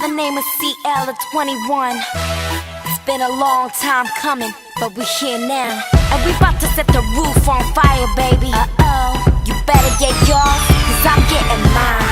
My name is CL of 21. It's been a long time coming, but we're here now. And we about to set the roof on fire, baby. Uh-oh. You better get yours, cause I'm getting mine.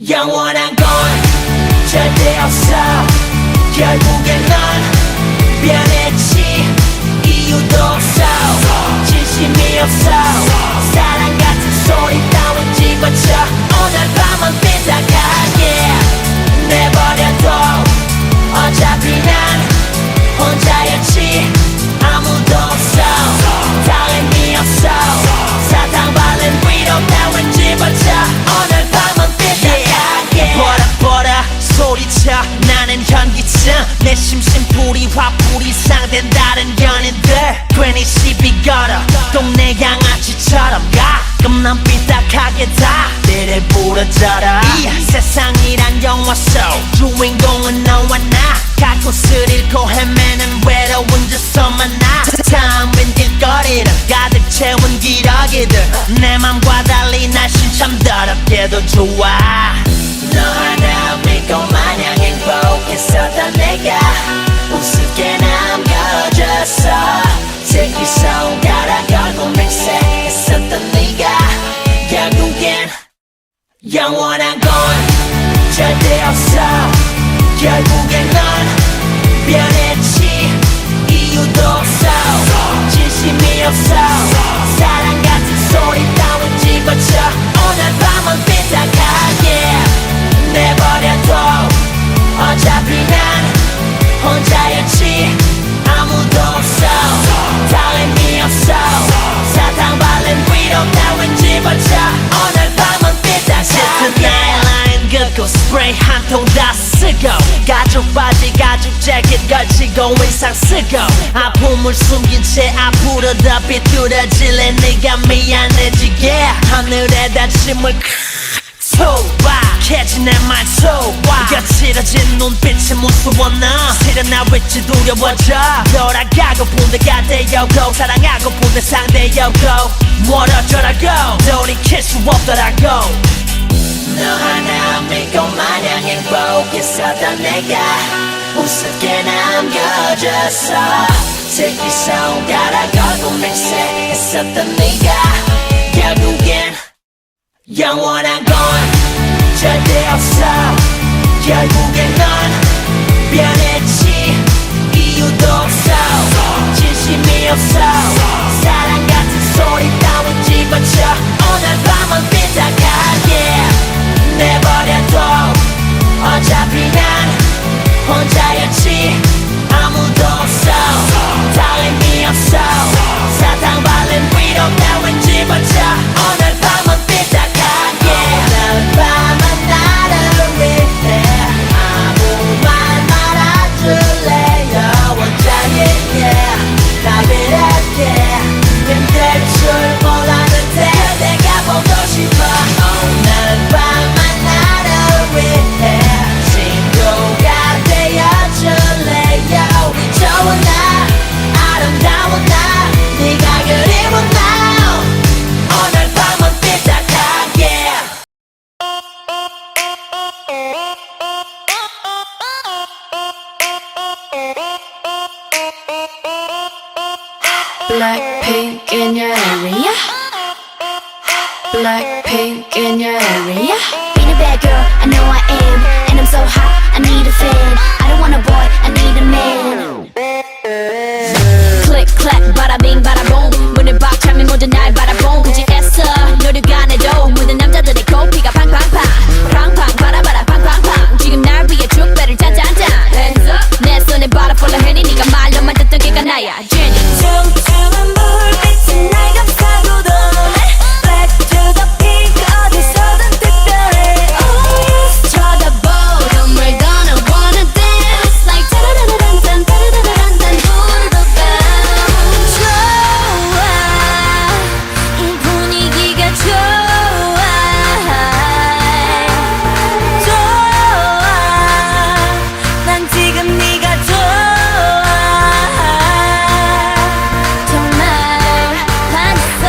영원한 건 절대 없어. 결국엔 넌 변했지. 이유도 없어, 진심이 없어. 사랑 같은 소리 따윈 집어쳐. 오늘 밤은 빗나가게 내버려둬. 어차피 난 혼자였지. 아무도 없어, 다름이 없어. 사탕 발린 위로 따윈 집어쳐. 오늘 밤은 빗나가게 보라 소리쳐. 나는 현기증. 내 심심풀이 화풀이 상된다른 연인들. 괜히 시비 걸어 동네 양아치처럼. 가끔 난 삐딱하게 다 때를 부러져라. 이 세상이란 영화 속 주인공은 너와 나. 갈 곳을 잃고 헤매는 외로운 저서 만나. 텅 빈 길거리를 가득 채운 기러기들. 내 맘과 달리 날씬 참 더럽게도 좋아. 너 하나 믿고 마냥 행복했었던 내가 우습게 남겨졌어. 영원한 건 절대 없어 결국엔 넌 변했지 이유도 없어 진심이 없어 사랑 같은 소리 따윈 집어쳐 오늘 밤은 삐딱하게 내버려둬 어차피 난 혼자였지 아무도 없어 다 의미 없어 사탕 발린 위로 따윈 집어쳐 오늘 밤은 삐딱하게 라인 긋고 스프레이 한 통 다 쓰고 가죽 바지 가죽 재킷 걸치고 의상 쓰고 아픔을 숨긴 채 앞으로 더 비뚤어질래 네가 미안해지게 하늘에다 침을 소박해진 내 말 소박 거칠어진 눈빛이 무서워 너 실은 나 왠지 두려워져 돌아가고픈 내가 되었고 사랑하고픈 내 상대였고 멀어져라고 돌이킬 수 없더라고 너 하나 믿고 마냥 행복했었던 내가 우습게 남겨졌어 새끼 손가락 얼굴 맹세했었던 네가 결국엔 영원한 건 절대 없어 결국엔 넌 변했지 이유도 없어 진심이 없어 사랑 같은 소리 따윈 집어쳐 오늘 밤은 삐딱하게 내버려둬 어차피 난 혼자였지 아무도 없어 다 의미 없어 사탕 발린 위로 따윈 집어쳐 오늘 밤은 삐딱하게 오늘 밤은 나를 위해 아무 말 말아줄래요 혼자일게 나 그렇게 힘들 줄 몰랐는데 내가 보고 싶어 오늘 밤은 나를 위해 친구가 되어줄래요 우리 좋은 날 아름다운 날 네가 그리운 날 오늘 밤은 삐딱하게 Blackpink in your area. Blackpink in your area. Being a bad girl, I know I am. And I'm so hot, I need a fan. I don't want a boy, I need a man. Click, clack, bada bing, bada boom. 문을 박차면 모두 날 바라본 굳이 애써 노력 안 해도 모든 남자들의 코피가 팡팡팡 팡팡 바라바라 팡팡팡 지금 날 위해 축배를 짠짠짠 Hands up 내 손에 바라 폴라 해니 네가 말로만 듣던 게가 나야 Jenny 퉁퉁한 불빛이 날 감싸고 도네 Black to the pink 어디서든 특별해 Oh yes 쳐다보던 we're gonna wanna dance Like 따라라란딴 따라라란딴 후루룩 좋아 이 분위기가 좋아 좋아 난 지금 네가 좋아 정말 반했어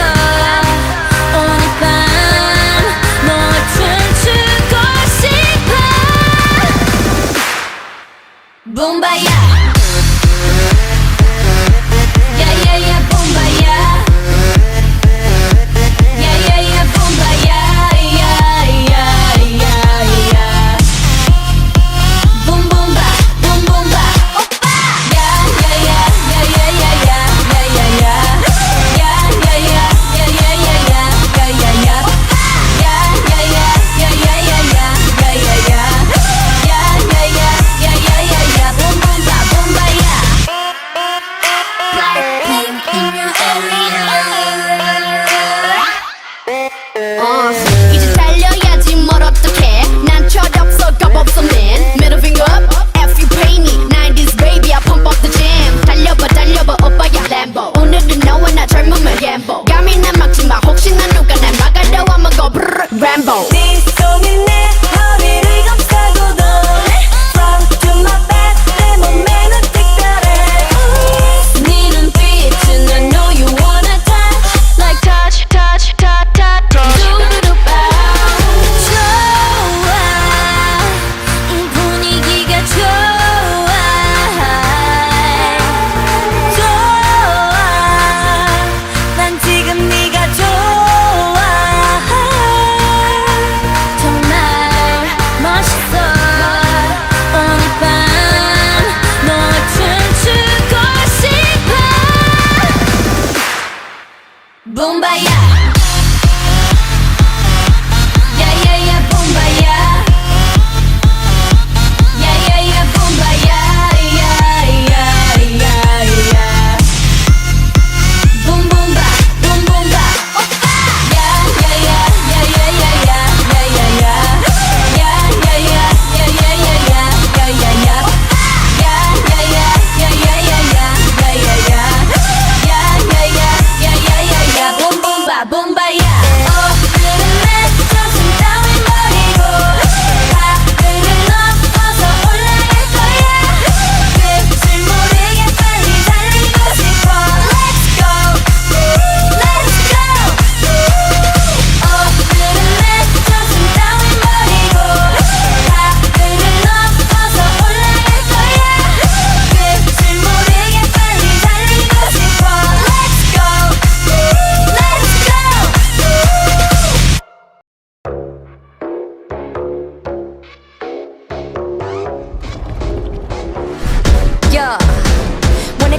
오늘 밤널 춤추고 싶어 붐바야 야야야 붐바야 야야야 붐바야 야야야야 붐붐바 붐붐바 오빠 야야야 야야야야 야야야 야야야 야야야야 야야야 야야야 야야야야 야야야 야야야 야야야야 붐붐바 붐바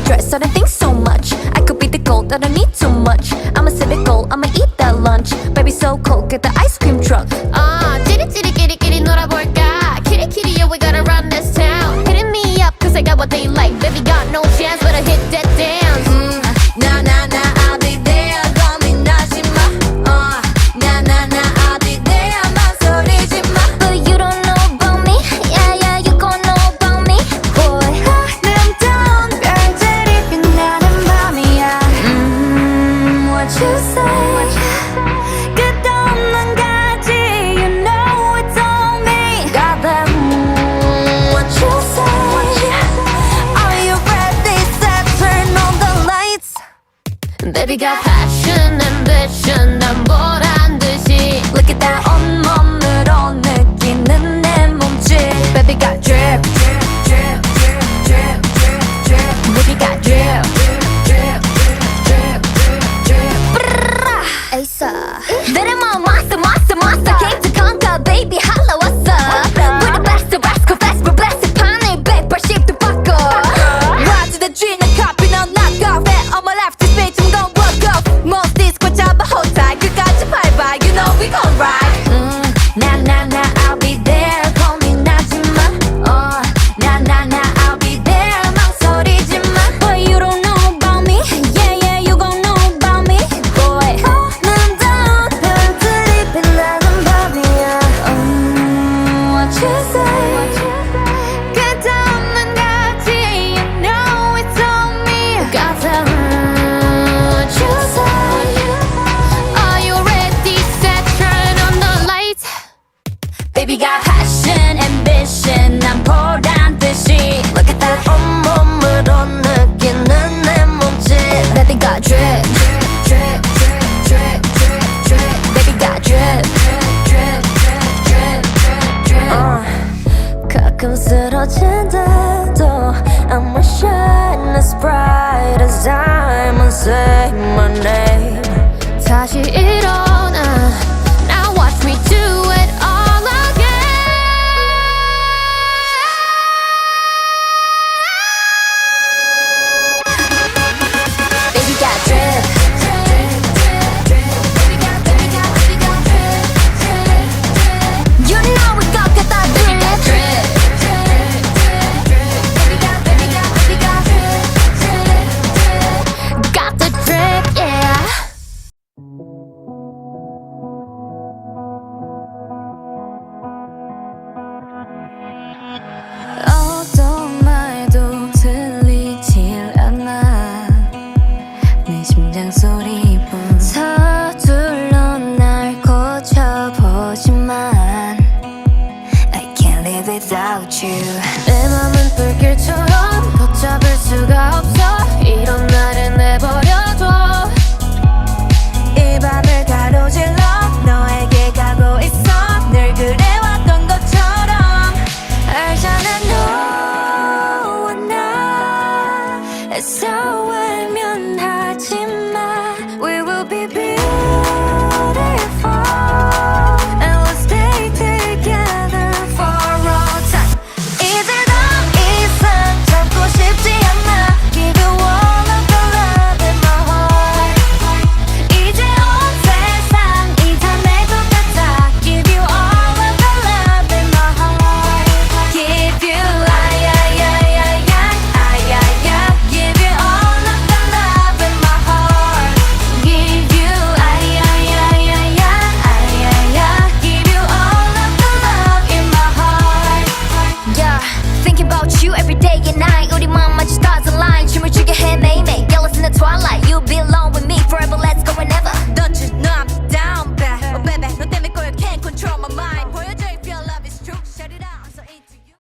dress, I don't think so much. I could be the gold, I don't need too much. I'ma set a goal, I'ma eat that lunch. Baby so cold, get the ice cream truck. 찌릿찌릿끼리끼리 놀아볼까. 키리키리, yeah, we gotta run this town. Hitting me up, cause I got what they like. Baby got no chance, but I hit that dance. 나나나 I'll be there, 고민하지 마. 나나나 I'll be there, 망설이지 마. But you don't know about me. Yeah, yeah, you gon' know about me, boy. 아름다운 별들이 빛나는 밤이야. What you say? 끝없는 가지, you know it's on me. Got that what you say? Are you ready? Set, turn on the lights. Baby got passion, ambition, 난 보란 듯이. Look at that 온몸으로 느끼는 내 몸짓. Baby got drip, drip, drip, drip, drip, drip. Baby got drip, drip, drip, drip, drip. Ace. 내려만 monster, monster, monster. Came to conquer, baby, holla, what's up? We're the best, the rascal, fast, we're blessed. 판을 180도 바꿔. Rise to the dream, 난 copy, 넌 knock off. On my left, this bitch, I'm gon' walk off. Most disco 잡아, hold tight. 끝까지 밟아, you know we gon' ride. 나나나 I'll be there, 고민하지 마. 나나나 I'll be there, 망설이지 마. But you don't know about me, yeah yeah you gon' know about me, boy. 아름다운 별들이 빛나는 밤이야. What you say? 끝없는 가지, you know it's on me. Got that What you say? Are you ready? Set, turn on the lights. Baby got passion, ambition, 난 보란 듯이. Look at that 온몸으로 느끼는 내 몸짓. Baby got drip, drip, drip, drip, drip, drip. Baby got drip, drip, drip, drip, drip. 가끔 쓰러진데도 I'ma shine as bright as diamonds. Say my name. 다시 일어나. Now watch me do it all again. Baby got drip, drip, drip, drip. Baby got drip, drip. You know we got that Baby got drip, drip, drip, drip. Baby got drip, drip, drip. Got the drip, yeah. 어떤 말도 들리질 않아. 내 심장 소리뿐 서둘러 날 고쳐보지만 I can't live without you. 내 맘은 불길처럼 걷잡을 수가 없어. 이런 나를 내버려둬. 이 밤을 가로질러 너에게 가고 있어. 늘 그래왔던 것처럼 알잖아 너와 나. It's so